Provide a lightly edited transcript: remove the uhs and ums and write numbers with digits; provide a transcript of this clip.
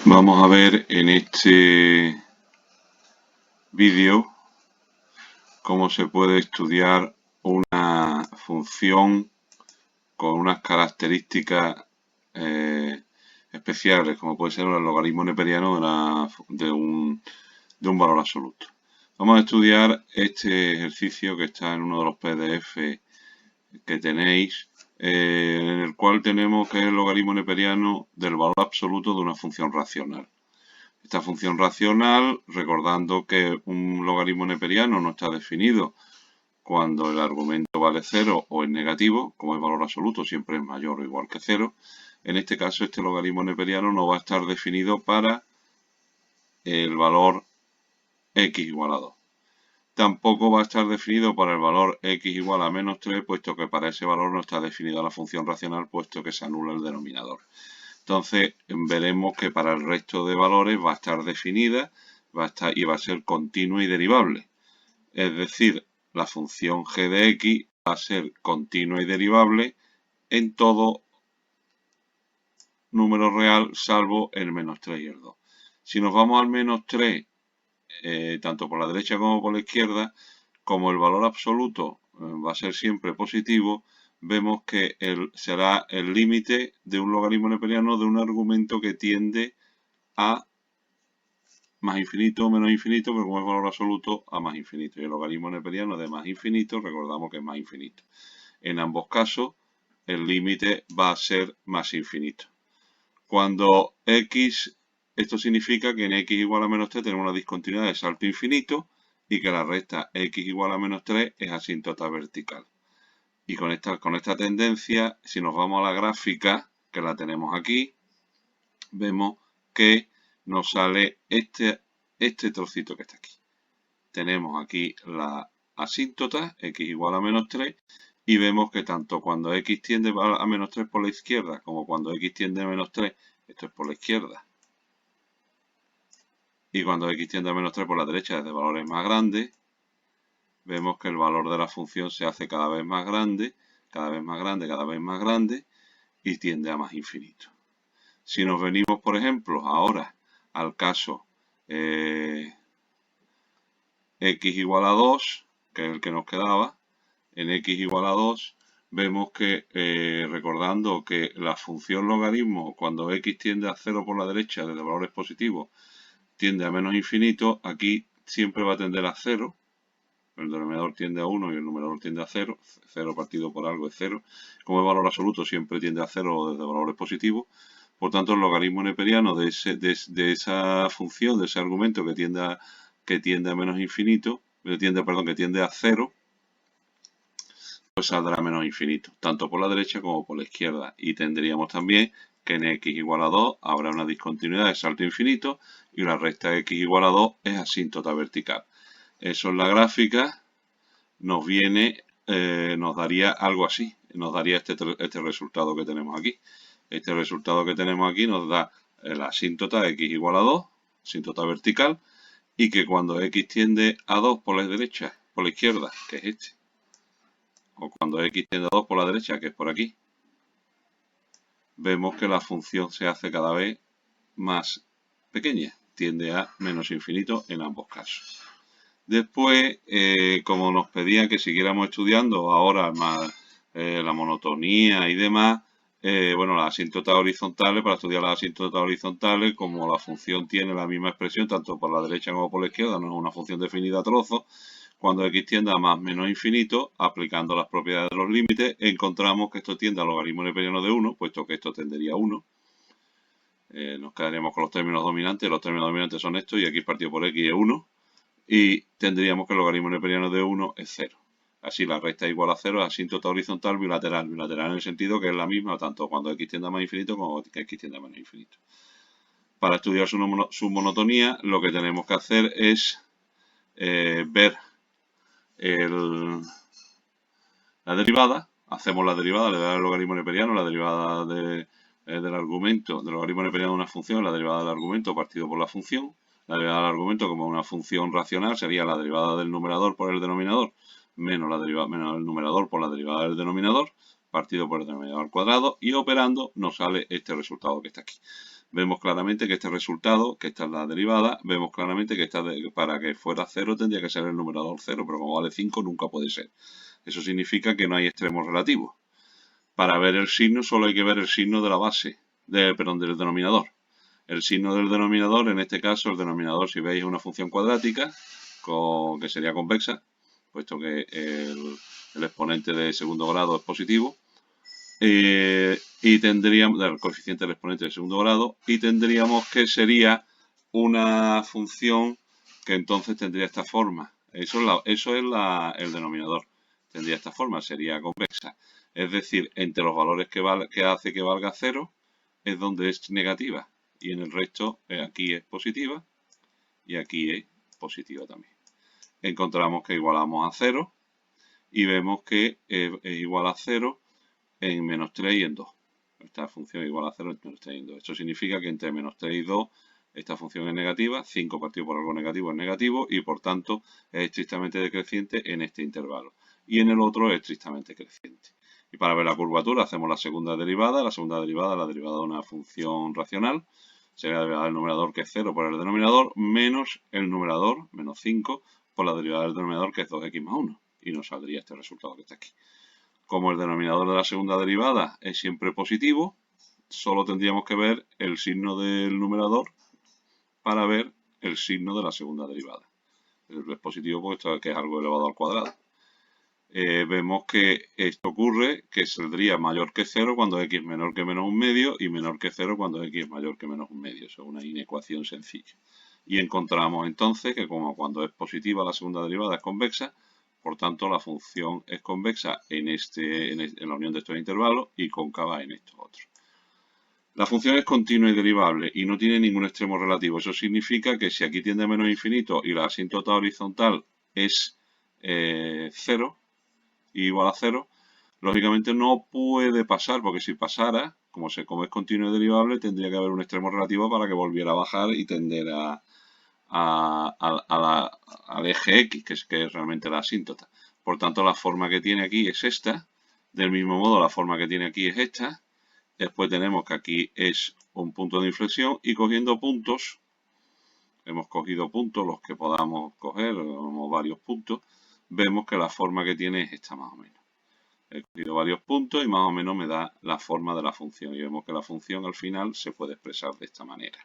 Vamos a ver en este vídeo cómo se puede estudiar una función con unas características especiales, como puede ser el logaritmo neperiano de un valor absoluto. Vamos a estudiar este ejercicio que está en uno de los PDF que tenéis, en el cual tenemos que es el logaritmo neperiano del valor absoluto de una función racional. Esta función racional, recordando que un logaritmo neperiano no está definido cuando el argumento vale 0 o es negativo, como el valor absoluto siempre es mayor o igual que 0, en este caso este logaritmo neperiano no va a estar definido para el valor x igual a 2. Tampoco va a estar definido para el valor x igual a menos 3, puesto que para ese valor no está definida la función racional, puesto que se anula el denominador. Entonces veremos que para el resto de valores va a estar definida y va a ser continua y derivable. Es decir, la función g de x va a ser continua y derivable en todo número real salvo el menos 3 y el 2. Si nos vamos al menos 3, tanto por la derecha como por la izquierda, como el valor absoluto va a ser siempre positivo, vemos que será el límite de un logaritmo neperiano de un argumento que tiende a más infinito o menos infinito, pero como es valor absoluto, a más infinito. Y el logaritmo neperiano de más infinito, recordamos que es más infinito. En ambos casos, el límite va a ser más infinito. Cuando x, esto significa que en x igual a menos 3 tenemos una discontinuidad de salto infinito y que la recta x igual a menos 3 es asíntota vertical. Y con esta tendencia, si nos vamos a la gráfica, que la tenemos aquí, vemos que nos sale este trocito que está aquí. Tenemos aquí la asíntota, x igual a menos 3, y vemos que tanto cuando x tiende a menos 3 por la izquierda, como cuando x tiende a menos 3, esto es por la izquierda, y cuando x tiende a menos 3 por la derecha desde valores más grandes, vemos que el valor de la función se hace cada vez más grande, cada vez más grande, cada vez más grande, y tiende a más infinito. Si nos venimos, por ejemplo, ahora al caso x igual a 2, que es el que nos quedaba, en x igual a 2, vemos que, recordando que la función logaritmo, cuando x tiende a 0 por la derecha desde valores positivos, tiende a menos infinito, aquí siempre va a tender a 0, el denominador tiende a 1 y el numerador tiende a 0, 0 partido por algo es 0, como el valor absoluto siempre tiende a 0 desde valores positivos, por tanto el logaritmo neperiano de esa función, de ese argumento que tiende a menos infinito, que tiende a 0, pues saldrá menos infinito, tanto por la derecha como por la izquierda. Y tendríamos también que en x igual a 2 habrá una discontinuidad de salto infinito y la recta x igual a 2 es asíntota vertical. Eso en la gráfica nos daría algo así, nos daría este resultado que tenemos aquí. Este resultado que tenemos aquí nos da la asíntota x igual a 2, asíntota vertical, y que cuando x tiende a 2 por la derecha, por la izquierda, que es este, o cuando x tiende a 2 por la derecha, que es por aquí, vemos que la función se hace cada vez más pequeña, tiende a menos infinito en ambos casos. Después, como nos pedían que siguiéramos estudiando ahora más la monotonía y demás, bueno, las asíntotas horizontales, para estudiar las asíntotas horizontales, como la función tiene la misma expresión tanto por la derecha como por la izquierda, no es una función definida a trozos, cuando x tiende a más menos infinito, aplicando las propiedades de los límites, encontramos que esto tiende al logaritmo neperiano de 1, puesto que esto tendería a 1. Nos quedaríamos con los términos dominantes son estos, y aquí partido por x es 1. Y tendríamos que el logaritmo neperiano de 1 es 0. Así la recta igual a 0 es asíntota horizontal bilateral. Bilateral en el sentido que es la misma tanto cuando x tiende a más infinito como que x tiende a menos infinito. Para estudiar su monotonía, lo que tenemos que hacer es ver la derivada. Hacemos la derivada, le da el logaritmo neperiano, la derivada del argumento, del logaritmo neperiano de una función, la derivada del argumento partido por la función. La derivada del argumento como una función racional sería la derivada del numerador por el denominador menos el numerador por la derivada del denominador partido por el denominador al cuadrado, y operando nos sale este resultado que está aquí. vemos claramente que este resultado, que esta es la derivada, vemos claramente que para que fuera 0 tendría que ser el numerador 0, pero como vale 5 nunca puede ser. Eso significa que no hay extremos relativos. Para ver el signo solo hay que ver el signo de la base, del denominador. El signo del denominador, en este caso el denominador, si veis, es una función cuadrática, que sería convexa, puesto que el exponente de segundo grado es positivo. Y tendríamos el coeficiente del exponente de segundo grado, y tendríamos que sería una función que entonces tendría esta forma. Eso es el denominador. Tendría esta forma, sería convexa. Es decir, entre los valores que hace que valga 0 es donde es negativa. Y en el resto, aquí es positiva y aquí es positiva también. Encontramos que igualamos a 0 y vemos que es igual a 0 en menos 3 y en 2. Esta función es igual a 0 entre menos 3 y en 2. Esto significa que entre menos 3 y 2 esta función es negativa, 5 partido por algo negativo es negativo y por tanto es estrictamente decreciente en este intervalo. Y en el otro es estrictamente creciente. Y para ver la curvatura hacemos la segunda derivada. La segunda derivada es la derivada de una función racional. Sería la derivada del numerador, que es 0, por el denominador, menos el numerador, menos 5, por la derivada del denominador, que es 2x más 1. Y nos saldría este resultado que está aquí. Como el denominador de la segunda derivada es siempre positivo, solo tendríamos que ver el signo del numerador para ver el signo de la segunda derivada. Es positivo porque esto es algo elevado al cuadrado. Vemos que esto ocurre que saldría mayor que 0 cuando x es menor que menos un medio y menor que 0 cuando x es mayor que menos un medio. Eso es una inecuación sencilla. Y encontramos entonces que como cuando es positiva la segunda derivada es convexa, por tanto la función es convexa en la unión de estos intervalos y cóncava en estos otros. La función es continua y derivable y no tiene ningún extremo relativo. Eso significa que si aquí tiende a menos infinito y la asíntota horizontal es 0, igual a 0, lógicamente no puede pasar, porque si pasara, como es continuo y derivable, tendría que haber un extremo relativo para que volviera a bajar y tender al eje X, que es realmente la asíntota. Por tanto, la forma que tiene aquí es esta. Del mismo modo, la forma que tiene aquí es esta. Después tenemos que aquí es un punto de inflexión y cogiendo puntos, hemos cogido puntos, los que podamos coger, varios puntos, vemos que la forma que tiene es esta más o menos. He cogido varios puntos y más o menos me da la forma de la función. Y vemos que la función al final se puede expresar de esta manera.